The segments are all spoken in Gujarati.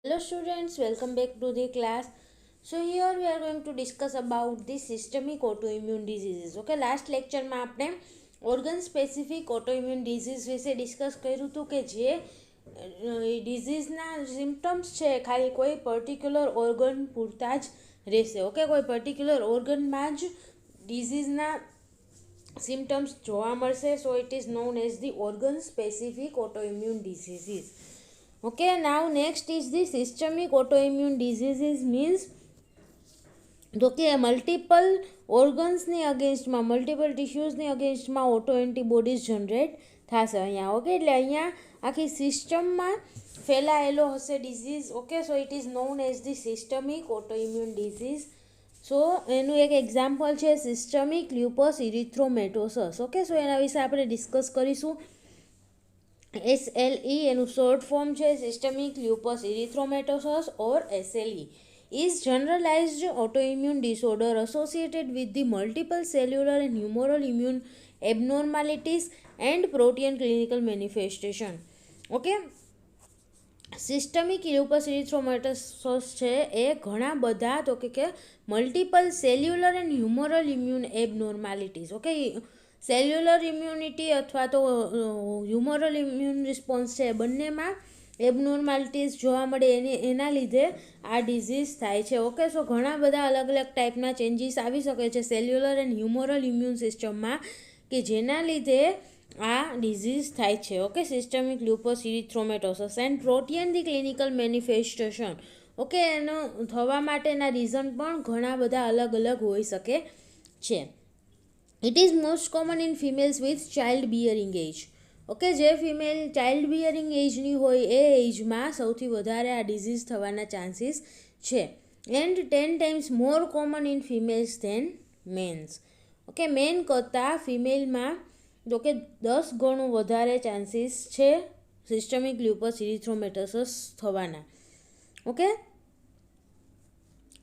Hello students, welcome back to the class. So here we are going to discuss about the systemic autoimmune diseases. Okay, last lecture માં આપણે organ specific autoimmune disease વિશે ડિસ્કસ કર્યું હતું કે જે ડિઝીઝના સિમ્ટમ્સ છે ખાલી કોઈ પર્ટિક્યુલર ઓર્ગન પૂરતા જ રહેશે. ઓકે, કોઈ પર્ટિક્યુલર ઓર્ગનમાં જ ડિઝીઝના સિમ્ટમ્સ જોવા મળશે. સો it is known as the organ specific autoimmune diseases. Okay, now next is the systemic autoimmune diseases means તો કે મલ્ટિપલ ઓર્ગન્સની અગેન્સ્ટમાં મલ્ટિપલ ટિશ્યુઝની અગેન્સ્ટમાં ઓટો એન્ટીબોડીઝ જનરેટ થશે અહીંયા. ઓકે, એટલે અહીંયા આખી સિસ્ટમમાં ફેલાયેલો હશે disease. Okay, so it is known as the systemic autoimmune disease. So એનું એક એક્ઝામ્પલ છે systemic lupus erythematosus. Okay, so એના વિશે આપણે ડિસ્કસ કરીશું. SLE એનું શોર્ટ ફોર્મ છે systemic lupus erythematosus or SLE is generalized autoimmune disorder associated with the multiple cellular and humoral immune abnormalities and protein clinical manifestation. Okay, systemic lupus erythematosus છે એ ઘણા બધા તો કે multiple cellular and humoral immune abnormalities. Okay, cellular immunity અથવા તો હ્યુમરલ ઇમ્યુન રિસ્પોન્સ છે બંનેમાં એબનોર્માલિટીઝ જોવા મળે એના લીધે આ ડિઝીઝ થાય છે. ઓકે, સો ઘણા બધા અલગ અલગ ટાઈપના ચેન્જીસ આવી શકે છે સેલ્યુલર એન્ડ હ્યુમરલ ઇમ્યુન સિસ્ટમમાં કે જેના લીધે આ ડિઝીઝ થાય છે. Okay, systemic lupus erythematosus and protein the clinical manifestation. Okay, એનો થવા માટેના રીઝન પણ ઘણા બધા અલગ અલગ હોઈ શકે છે. It is most common in females with child bearing age. Okay, જે ફિમેલ ચાઇલ્ડ બિયરિંગ એજની હોય એ એજમાં સૌથી વધારે આ ડિઝીઝ થવાના ચાન્સીસ છે. And 10 times more common in females than mens. Okay, man કરતાં ફિમેલમાં જો કે 10 ગણું વધારે ચાન્સીસ છે સિસ્ટમિક લ્યુપસ ઇરિથ્રોમેટોસસ થવાના. Okay,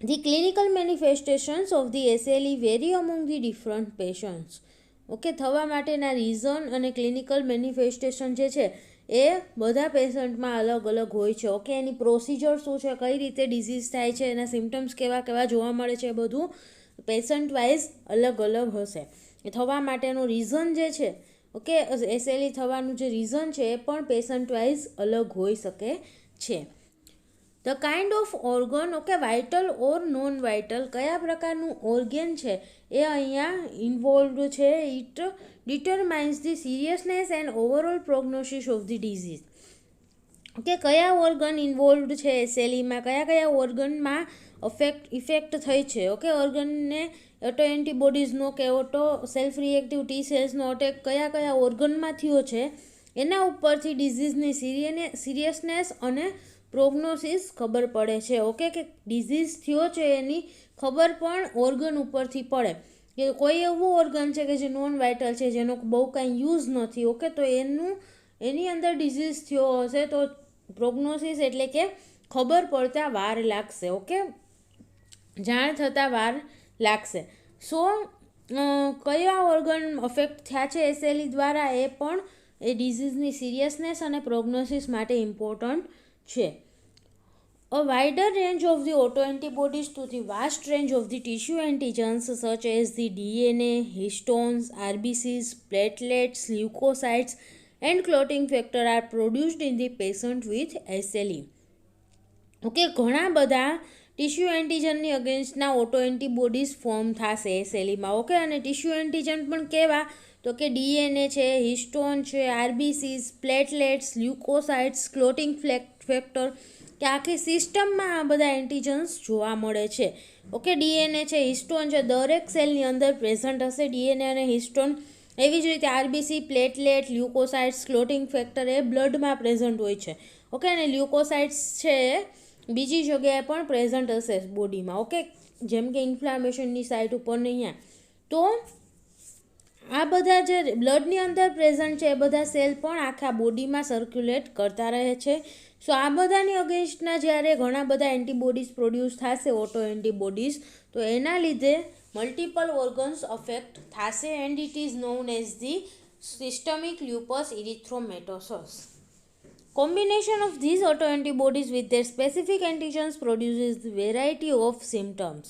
The clinical manifestations of the SLE vary among the different patients. Okay, થવા માટેના રીઝન અને ક્લિનિકલ મેનિફેસ્ટેશન જે છે એ બધા પેશન્ટમાં અલગ અલગ હોય છે. ઓકે, એની પ્રોસિજર શું છે, કઈ રીતે ડિઝીઝ થાય છે, એના સિમ્ટમ્સ કેવા કેવા જોવા મળે છે, એ બધું પેશન્ટ વાઇઝ અલગ અલગ હશે. થવા માટેનું રીઝન જે છે, ઓકે, SLE થવાનું જે રીઝન છે એ પણ પેશન્ટ વાઇઝ અલગ હોઈ શકે છે. The kind of organ, okay, vital or non vital, કયા પ્રકારનું ઓર્ગેન છે એ અહીંયા ઇન્વોલ્વડ છે. It determines the seriousness and overall prognosis of the disease. Okay, કયા ઓર્ગન ઇન્વોલ્વડ છે SLEમાં, કયા કયા ઓર્ગનમાં ઇફેક્ટ થઈ છે. ઓકે, ઓર્ગનને ઓટો એન્ટીબોડીઝનો કે ઓટો સેલ્ફ રિએક્ટિવ ટી સેલ્સનો અટેક કયા કયા ઓર્ગનમાં થયો છે એના ઉપરથી ડિઝીઝની સિરિયસનેસ અને પ્રોગ્નોસિસ ખબર પડે છે. ઓકે, કે ડિઝીઝ થયો છે એની ખબર પણ ઓર્ગન ઉપરથી પડે કે કોઈ એવું ઓર્ગન છે કે જે નોન વાઇટલ છે જેનો બહુ કાંઈ યુઝ નથી. ઓકે, તો એની અંદર ડિઝીઝ થયો હશે તો પ્રોગ્નોસિસ એટલે કે ખબર પડતા વાર લાગશે. ઓકે, જાણ થતાં વાર લાગશે. સો કયા ઓર્ગન અફેક્ટ થયા છે SLE દ્વારા એ પણ એ ડિઝીઝની સિરિયસનેસ અને પ્રોગ્નોસિસ માટે ઇમ્પોર્ટન્ટ છે. A wider range of the autoantibodies to the vast range of the tissue antigens such as the DNA, histones, RBCs, platelets, leukocytes and clotting factor are produced in the patient with SLE. Okay, ઘણા બધા ટિશ્યુ એન્ટીજનની અગેન્સ્ટના ઓટો એન્ટીબોડીઝ ફોર્મ થશે SLEમાં. ઓકે, અને ટિશ્યુ એન્ટીજન પણ કેવા તો કે DNA છે, હિસ્ટોન છે, RBCs, પ્લેટલેટ્સ, લ્યુકોસાઇટ્સ, ક્લોટિંગ ફેક્ટર, કે આખી સિસ્ટમમાં આ બધા એન્ટીજન્સ જોવા મળે છે. ઓકે, DNA છે, હિસ્ટોન છે, દરેક સેલની અંદર પ્રેઝન્ટ હશે DNA અને હિસ્ટોન. એવી જ રીતે RBC, પ્લેટલેટ, લ્યુકોસાઇટ્સ, ક્લોટિંગ ફેક્ટર એ બ્લડમાં પ્રેઝન્ટ હોય છે. ઓકે, અને લ્યુકોસાઇટ્સ છે બીજી જગ્યાએ પણ પ્રેઝન્ટ હશે બોડીમાં. ઓકે, જેમ કે ઇન્ફ્લામેશનની સાઇટ ઉપર ને અહીંયા. તો આ બધા જે બ્લડની અંદર પ્રેઝન્ટ છે એ બધા સેલ પણ આખા બોડીમાં સર્ક્યુલેટ કરતા રહે છે. સો આ બધાની અગેન્સ્ટના જ્યારે ઘણા બધા એન્ટીબોડીઝ પ્રોડ્યુસ થશે ઓટો એન્ટીબોડીઝ તો એના લીધે મલ્ટિપલ ઓર્ગન્સ અફેક્ટ થશે and it is known as the systemic lupus erythematosus. Combination of these autoantibodies with their specific antigens produces the variety of symptoms.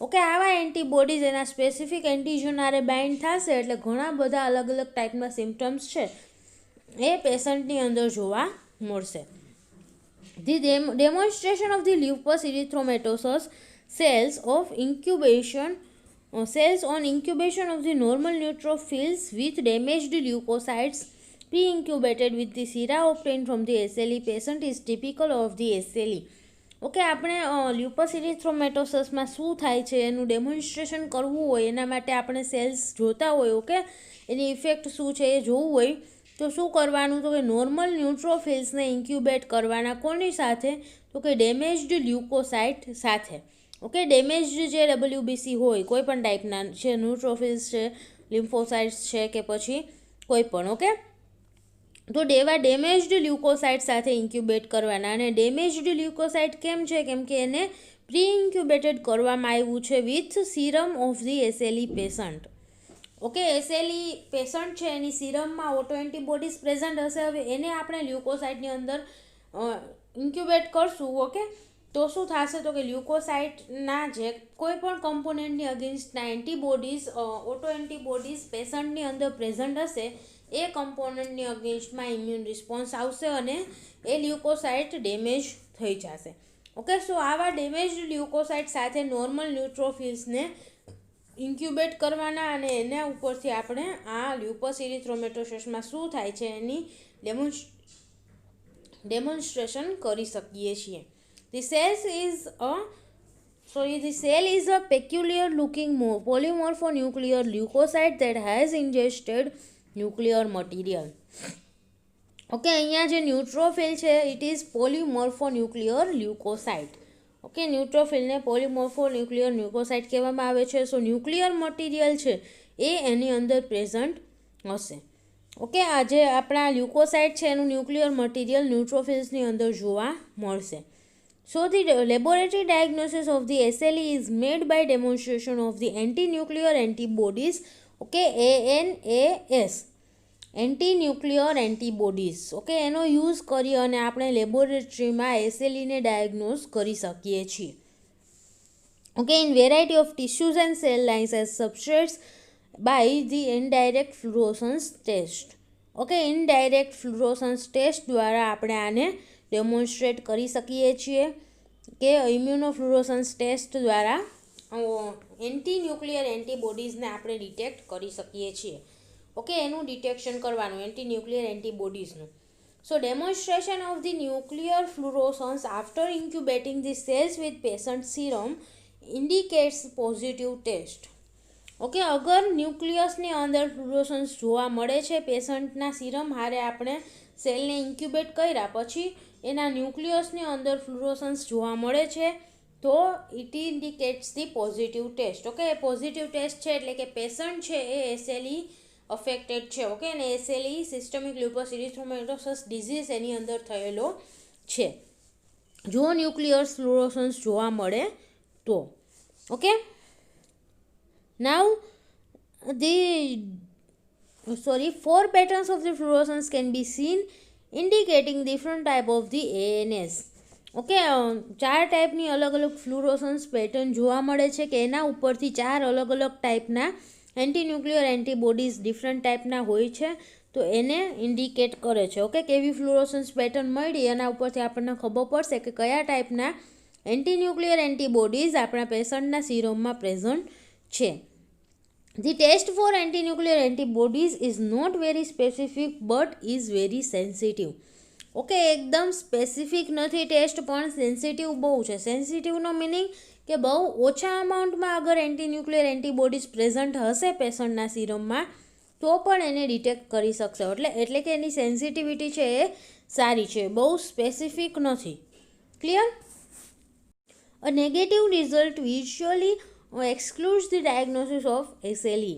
Okay, આવા એન્ટીબોડીઝ એના સ્પેસિફિક એન્ટીજન આરે બાઇન્ડ થશે એટલે ઘણા બધા અલગ અલગ ટાઈપના સિમ્ટમ્સ છે એ પેશન્ટની અંદર જોવા મળશે. The demonstration of the lupus erythematosus cells on incubation of the normal neutrophils with damaged leukocytes pre-incubated with the sera obtained from the SLE patient is typical of the SLE. Okay, આપણે લ્યુપસ ઇરિથ્રોમેટોસસમાં શું થાય છે એનું ડેમોન્સ્ટ્રેશન કરવું હોય એના માટે આપણે સેલ્સ જોતા હોય, ઓકે, એની ઇફેક્ટ શું છે એ જોવું હોય તો શું કરવાનું, તો કે નોર્મલ ન્યુટ્રોફિલ્સને ઇન્ક્યુબેટ કરવાના કોની સાથે, તો કે ડેમેજ્ડ લ્યુકોસાઇટ સાથે. ઓકે, ડેમેજ્ડ જે WBC હોય કોઈ પણ ટાઈપના છે, ન્યુટ્રોફિલ્સ છે, લિમ્ફોસાઇટ્સ છે કે પછી કોઈ પણ, ઓકે, તો એવા ડેમેજ્ડ લ્યુકોસાઇટ સાથે ઇન્ક્યુબેટ કરવાના. અને ડેમેજ્ડ લ્યુકોસાઇટ કેમ છે, કેમ કે એને પ્રી ઇન્ક્યુબેટેડ કરવામાં આવ્યું છે with serum of the SLE patient. Okay, SLE patient છે એની સિરમમાં ઓટો એન્ટીબોડીઝ પ્રેઝન્ટ હશે. હવે એને આપણે લ્યુકોસાઇટની અંદર ઇન્ક્યુબેટ કરશું, ઓકે, તો શું થશે, તો કે લ્યુકોસાઇટના જે કોઈ પણ કમ્પોનન્ટની અગેન્સ્ટના એન્ટીબોડીઝ ઓટો એન્ટીબોડીઝ પેશન્ટની અંદર પ્રેઝન્ટ હશે એ કમ્પોનન્ટની અગેન્સ્ટમાં ઇમ્યુન રિસ્પોન્સ આવશે અને એ લ્યુકોસાઇટ ડેમેજ થઈ જશે. ઓકે, સો આવા ડેમેજ્ડ લ્યુકોસાઇટ સાથે નોર્મલ ન્યુટ્રોફિલ્સને ઇન્ક્યુબેટ કરવાના અને એના ઉપરથી આપણે આ લ્યુપસ ઇરિથ્રોમેટોસસમાં શું થાય છે એની ડેમોન્સ્ટ્રેશન કરી શકીએ છીએ. The cell is a peculiar looking polymorphonuclear leukocyte that has ingested nuclear material. Okay, અહીંયા જે ન્યુટ્રોફિલ છે ઇટ ઇઝ પોલીમોર્ફોન્યુક્લિયર લ્યુકોસાઇટ. ઓકે, ન્યુટ્રોફિલને પોલીમોર્ફોન્યુક્લિયર લ્યુકોસાઇટ કહેવામાં આવે છે. સો ન્યુક્લિયર મટીરિયલ છે એ એની અંદર પ્રેઝન્ટ હશે. ઓકે, આ જે આપણા લ્યુકોસાઇટ છે એનું ન્યુક્લિયર મટીરિયલ ન્યુટ્રોફિલ્સની અંદર જોવા મળશે. So the laboratory diagnosis of the SLE is made by demonstration of the anti-nuclear antibodies, okay, ANAS, anti-nuclear antibodies. Okay, એનો યુઝ કરી અને આપણે લેબોરેટરીમાં SLEને ડાયગ્નોઝ કરી શકીએ છીએ. Okay, in variety of tissues and cell lines as substrates by the indirect fluorescence test. Okay, indirect fluorescence test દ્વારા આપણે આને ડેમોન્સ્ટ્રેટ કરી શકીએ છીએ કે ઇમ્યુનોફ્લુરોસન્સ ટેસ્ટ દ્વારા એન્ટી ન્યુક્લિયર એન્ટીબોડીઝને આપણે ડિટેક્ટ કરી શકીએ છીએ. ઓકે, એનું ડિટેક્શન કરવાનું એન્ટી ન્યુક્લિયર એન્ટીબોડીઝનું. So demonstration of the nuclear fluorescence after incubating the cells with patient serum indicates positive test. Okay, અગર ન્યુક્લિયસની અંદર ફ્લુરોસન્સ જોવા મળે છે પેશન્ટના સિરમ હારે આપણે સેલને ઇન્ક્યુબેટ કર્યા પછી એના ન્યુક્લિયસની અંદર ફ્લુરોસન્સ જોવા મળે છે તો it indicates the positive test. Okay, એ પોઝિટિવ ટેસ્ટ છે એટલે કે પેશન્ટ છે એ SLE અફેક્ટેડ છે. ઓકે, અને SLE systemic lupus erythematosus disease એની અંદર થયેલો છે જો ન્યુક્લિયર ફ્લુરોસન્સ જોવા મળે તો. Okay, now four patterns of the fluorescence can be seen indicating different type of the ANS. Okay, 4 ટાઈપની અલગ અલગ ફ્લુરોસન્સ પેટર્ન જોવા મળે છે કે એના ઉપરથી 4 અલગ અલગ ટાઈપના એન્ટી ન્યુક્લિયર એન્ટીબોડીઝ ડિફરન્ટ ટાઈપના હોય છે તો એને ઇન્ડિકેટ કરે છે. ઓકે, કેવી ફ્લુરોસન્સ પેટર્ન મળી એના ઉપરથી આપણને ખબર પડશે કે કયા ટાઈપના એન્ટી ન્યુક્લિયર એન્ટીબોડીઝ આપણા પેશન્ટના સિરમમાં પ્રેઝન્ટ છે. The test for anti-nuclear antibodies is not very specific but is very sensitive. Okay, એકદમ સ્પેસિફિક નથી ટેસ્ટ પણ સેન્સિટિવ બહુ છે. સેન્સિટિવનો મિનિંગ કે બહુ ઓછા અમાઉન્ટમાં અગર એન્ટી ન્યુક્લિયર એન્ટીબોડીઝ પ્રેઝન્ટ હશે પેશન્ટના સિરમમાં તો પણ એને ડિટેક્ટ કરી શકશે. એટલે કે એની સેન્સિટિવિટી છે એ સારી છે, બહુ સ્પેસિફિક નથી. Clear? A negative result visually excludes the diagnosis of SLE.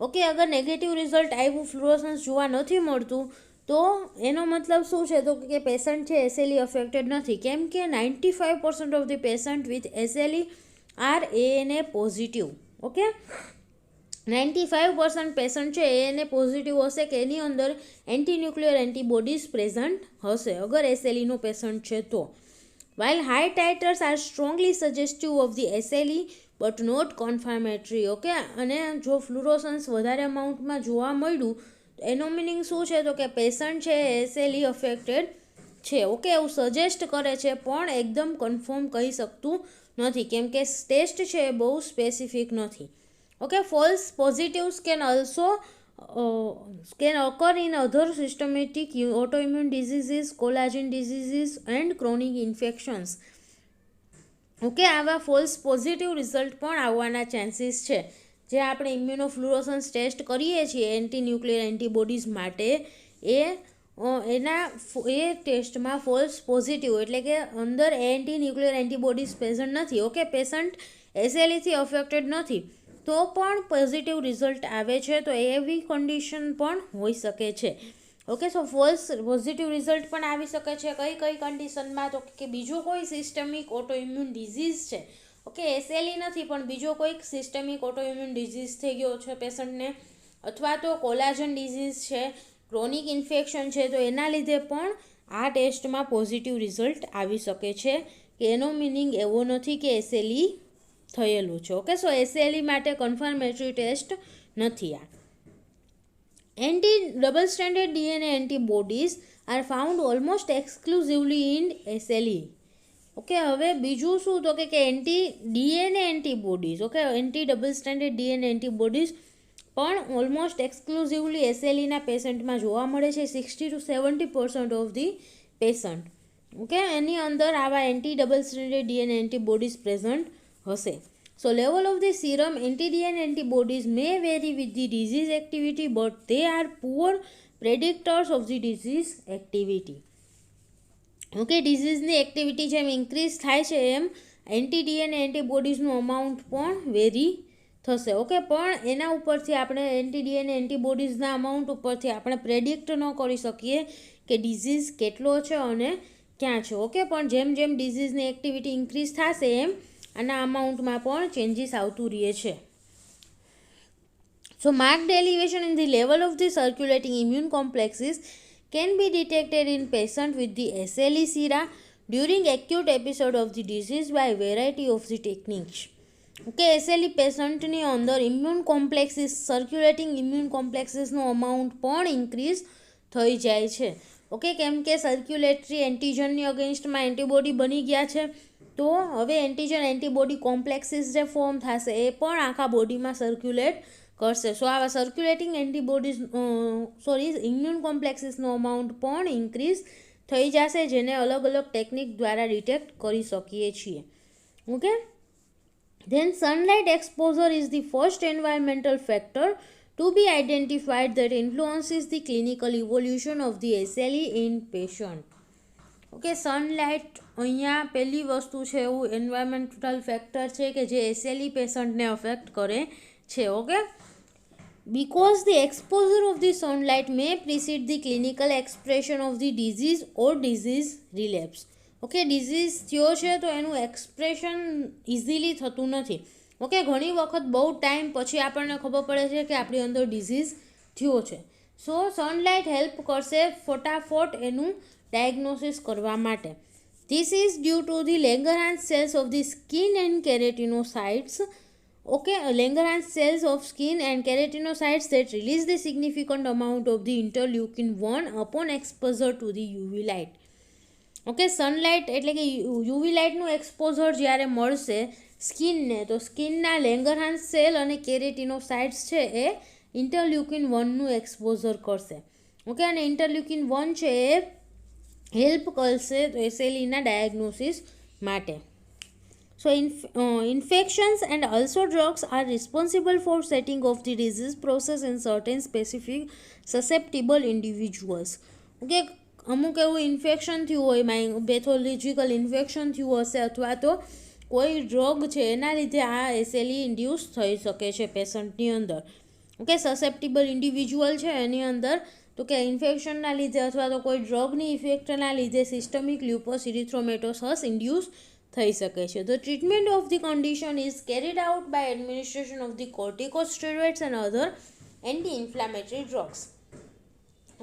Okay, અગર નેગેટિવ રિઝલ્ટ આવ્યું ફ્લુરોસન્સ જોવા નથી મળતું તો એનો મતલબ શું છે તો કે પેશન્ટ છે SLE અફેક્ટેડ નથી. કેમ કે 95% of the patient with SLE are ANA positive. Okay, 95% patient છે એને પોઝિટિવ હશે કે એની અંદર એન્ટી ન્યુક્લિયર એન્ટીબોડીઝ પ્રેઝન્ટ હશે અગર એસએલઈનો પેશન્ટ છે તો. While high titers are strongly suggestive of the SLE but not confirmatory. Okay, અને જો ફ્લુરોસન્સ વધારે અમાઉન્ટમાં જોવા મળ્યું તો એનો મિનિંગ શું છે તો કે પેશન્ટ છે SLE અફેક્ટેડ છે. ઓકે, એવું સજેસ્ટ કરે છે પણ એકદમ કન્ફર્મ કહી શકતું નથી કેમ કે ટેસ્ટ છે એ બહુ સ્પેસિફિક નથી. Okay, false positives can also can occur in other systematic autoimmune diseases, collagen diseases and chronic infections. Okay, આવા ફોલ્સ પોઝિટિવ રિઝલ્ટ પણ આવવાના ચાન્સીસ છે. જે આપણે ઇમ્યુનોફ્લુરોસન્સ ટેસ્ટ કરીએ છીએ એન્ટી ન્યુક્લિયર એન્ટીબોડીઝ માટે એ ટેસ્ટમાં ફોલ્સ પોઝિટિવ એટલે કે અંદર એન્ટી ન્યુક્લિયર એન્ટીબોડીઝ પ્રેઝન્ટ નથી. ઓકે, પેશન્ટ એસએલઈથી અફેક્ટેડ નથી તો પણ પોઝિટિવ રિઝલ્ટ આવે છે તો એવી કન્ડિશન પણ હોઈ શકે છે. ઓકે, સો ફોલ્સ પોઝિટિવ રિઝલ્ટ પણ આવી શકે છે કઈ કઈ કન્ડિશનમાં તો કે બીજો કોઈ સિસ્ટમિક ઓટોઇમ્યુન ડિઝીઝ છે. ઓકે, એસએલઈ નથી પણ બીજો કોઈક સિસ્ટમિક ઓટોઇમ્યુન ડિઝીઝ થઈ ગયો છે પેશન્ટને, અથવા તો કોલાજન ડિઝીઝ છે, ક્રોનિક ઇન્ફેક્શન છે તો એના લીધે પણ આ ટેસ્ટમાં પોઝિટિવ રિઝલ્ટ આવી શકે છે કે એનો મિનિંગ એવો નથી કે એસએલઈ થયેલું છે. ઓકે, સો એસએલઈ માટે કન્ફર્મેટરી ટેસ્ટ નથી આ. Anti double stranded DNA antibodies are found almost exclusively in SLE. Okay, હવે બીજું શું તો કે anti DNA antibodies, okay, anti double stranded DNA antibodies પણ ઓલમોસ્ટ એક્સક્લુઝિવલી એસએલઈના પેશન્ટમાં જોવા મળે છે 60 to 70% of the patient. Okay, એની અંદર આવા anti double stranded DNA antibodies present હશે. So level of the serum anti-DNA antibodies may vary with the disease activity but they are poor predictors of the disease activity. Okay, ડિઝીઝની એક્ટિવિટી જેમ ઇન્ક્રીઝ થાય છે એમ એન્ટી ડીએનએ એન્ટીબોડીઝનું અમાઉન્ટ પણ વેરી થશે. ઓકે, પણ એના ઉપરથી આપણે એન્ટી ડીએનએ એન્ટીબોડીઝના અમાઉન્ટ ઉપરથી આપણે પ્રેડિક્ટ ન કરી શકીએ કે ડિઝીઝ કેટલો છે અને ક્યાં છે. ઓકે, પણ જેમ જેમ ડિઝીઝની એક્ટિવિટી ઇન્ક્રીઝ થશે એમ આના અમાઉન્ટમાં પણ ચેન્જીસ આવતું રહે છે. So marked elevation in the level of the circulating immune complexes can be detected in patient with the SLE sera during acute episode of the disease by variety of the techniques. Okay, SLE પેશન્ટની અંદર ઇમ્યુન કોમ્પ્લેક્સીસ સર્ક્યુલેટિંગ ઇમ્યુન કોમ્પ્લેક્સીસનો અમાઉન્ટ પણ ઇન્ક્રીઝ થઈ જાય છે. ઓકે, કેમ કે સર્ક્યુલેટરી એન્ટીજનની અગેન્સ્ટમાં એન્ટીબોડી બની ગયા છે તો હવે એન્ટીજન એન્ટીબોડી કોમ્પ્લેક્સીસ જે ફોર્મ થશે એ પણ આખા બોડીમાં સર્ક્યુલેટ કરશે. સો આવા સર્ક્યુલેટિંગ એન્ટીબોડીઝ ઇમ્યુન કોમ્પ્લેક્સીસનો અમાઉન્ટ પણ ઇન્ક્રીઝ થઈ જશે જેને અલગ અલગ ટેકનિક દ્વારા ડિટેક્ટ કરી શકીએ છીએ. Okay, then sunlight exposure is the first environmental factor to be identified that influences the clinical evolution of the SLE in patient. Okay, sunlight અહીંયા પહેલી વસ્તુ છે એવું એન્વાયરમેન્ટલ ફેક્ટર છે કે જે એસએલઈ પેશન્ટને અફેક્ટ કરે છે. Okay, because the exposure of the sunlight may precede the clinical expression of the disease or disease relapse. Okay, disease થયો છે તો એનું એક્સપ્રેશન ઇઝીલી થતું નથી. ઓકે, ઘણી વખત બહુ ટાઈમ પછી આપણને ખબર પડે છે કે આપણી અંદર ડિઝીઝ થયો છે. સો સનલાઇટ હેલ્પ કરશે ફટાફટ એનું ડાયગ્નોસિસ કરવા માટે. This is due to the Langerhans cells of the skin and keratinocytes. Okay, Langerhans cells of skin and keratinocytes that release the significant amount of the interleukin 1 upon exposure to the UV light. Okay, sunlight એટલે કે યુવી લાઇટનું એક્સપોઝર જ્યારે મળશે સ્કિનને તો સ્કિનના લેંગરહાન્સ સેલ અને કેરેટિનોસાઇટ્સ છે એ ઇન્ટરલ્યુકિન 1નું એક્સપોઝર કરશે. ઓકે, અને ઇન્ટરલ્યુકિન 1 છે એ હેલ્પ કરશે એસએલઈના ડાયગ્નોસિસ માટે. So infections and also drugs are responsible for setting off the disease process in certain specific susceptible individuals. Okay, અમુક એવું ઇન્ફેક્શન થયું હોય પેથોલોજીકલ ઇન્ફેક્શન થયું હશે અથવા તો કોઈ ડ્રગ છે એના લીધે આ એસએલઈ ઇન્ડ્યુસ થઈ શકે છે પેશન્ટની અંદર. ઓકે, સસેપ્ટિબલ ઇન્ડિવિજ્યુઅલ છે એની અંદર તો કે ઇન્ફેક્શનના લીધે અથવા તો કોઈ ડ્રગની ઇફેક્ટના લીધે સિસ્ટમિક લ્યુપસ ઇરિથ્રોમેટોસસ ઇન્ડ્યુસ થઈ શકે છે. The treatment of the condition is carried out by administration of the corticosteroids and other anti inflammatory drugs.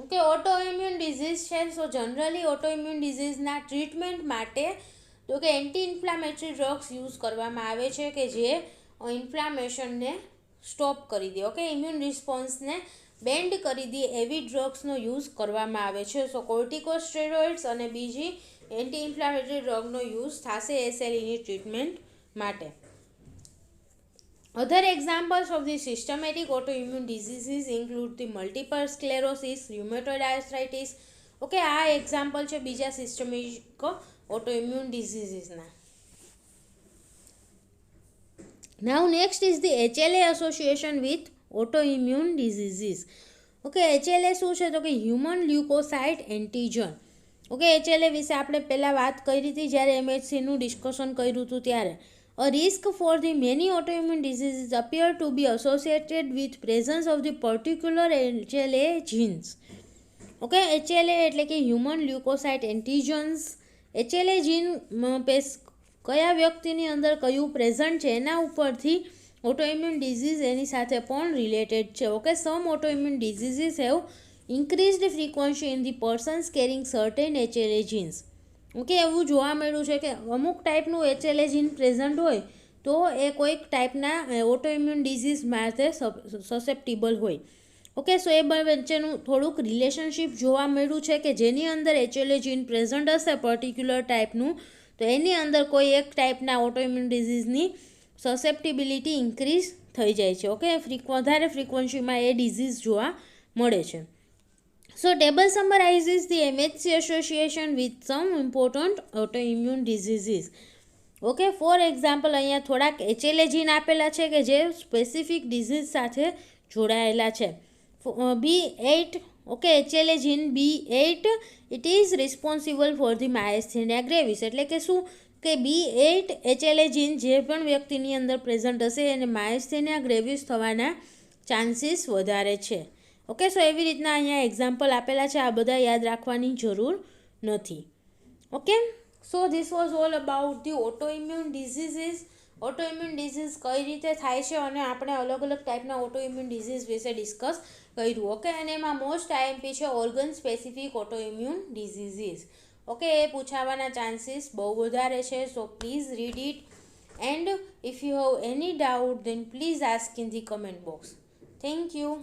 Okay, autoimmune disease છે. સો જનરલી ઓટોઇમ્યુન ડિઝીઝના ટ્રીટમેન્ટ માટે તો કે એન્ટી ઇન્ફ્લામેટરી ડ્રગ્સ યુઝ કરવામાં આવે છે કે જે ઇન્ફ્લામેશનને સ્ટોપ કરી દે, ઓકે, ઇમ્યુન રિસ્પોન્સને બેન્ડ કરી દે એવી ડ્રગ્સનો યુઝ કરવામાં આવે છે. સો કોર્ટિકોસ્ટેરોઇડ્સ અને બીજી એન્ટી ઇન્ફ્લામેટરી ડ્રગનો યુઝ થશે એસએલઈની ટ્રીટમેન્ટ માટે. Other examples of the systematic autoimmune diseases include the multiple sclerosis, rheumatoid arthritis. Okay, આ એક્ઝામ્પલ છે બીજા systematic autoimmune diseasesના. Now next is the HLA association with autoimmune diseases. Okay, HLA શું છે તો કે હ્યુમન લ્યુકોસાઇટ એન્ટીજન. ઓકે, HLA વિશે આપણે પહેલાં વાત કરી હતી જ્યારે MHCનું ડિસ્કશન કર્યું હતું ત્યારે. A risk for the many autoimmune diseases appear to be associated with presence of the particular HLA genes. Okay, HLA એટલે કે હ્યુમન લ્યુકોસાઇટ એન્ટીજન્સ. HLA જીન કયા વ્યક્તિની અંદર કયું પ્રેઝન્ટ છે એના ઉપરથી ઓટોઇમ્યુન ડિઝીઝ એની સાથે પણ રિલેટેડ છે. Okay, some autoimmune diseases have increased frequency in the persons carrying certain HLA genes. Okay, એવું જોવા મળ્યું છે કે અમુક ટાઈપનું HLA જીન પ્રેઝન્ટ હોય તો એ કોઈક ટાઈપના ઓટોઇમ્યુન ડિઝીઝ માટે સસેપ્ટિબલ હોય. ઓકે, સો એ વચ્ચેનું થોડુંક રિલેશનશિપ જોવા મળ્યું છે કે જેની અંદર HLA જીન પ્રેઝન્ટ હશે પર્ટિક્યુલર ટાઈપનું તો એની અંદર કોઈ એક ટાઈપના ઓટોઇમ્યુન ડિઝીઝની સસેપ્ટિબિલિટી ઇન્ક્રીઝ થઈ જાય છે. ઓકે, વધારે ફ્રીક્વન્સીમાં એ ડિઝીઝ જોવા મળે છે. So table summarizes the MHC association with some important autoimmune diseases. Okay, for example અહીંયા થોડાક HLA જીન આપેલા છે કે જે સ્પેસિફિક ડિઝીઝ સાથે જોડાયેલા છે. B8, okay, HLA gene B8 it is responsible for the myasthenia gravis. એટલે કે શું કે B8 HLA જીન જે પણ વ્યક્તિની અંદર પ્રેઝન્ટ હશે એને માયસ્થેનિયા ગ્રેવિસ થવાના ચાન્સીસ વધારે છે. ઓકે, સો એવી રીતના અહીંયા એક્ઝામ્પલ આપેલા છે, આ બધા યાદ રાખવાની જરૂર નથી. Okay, so this was all about the autoimmune diseases. Autoimmune disease કઈ રીતે થાય છે અને આપણે અલગ અલગ ટાઈપના ઓટોઇમ્યુન ડિઝીઝ વિશે ડિસ્કસ કર્યું. ઓકે, અને એમાં મોસ્ટ આઈએમપી છે organ specific autoimmune diseases. Okay, એ પૂછાવાના ચાન્સીસ બહુ વધારે છે. So please read it and if you have any doubt then please ask in the comment box. Thank you.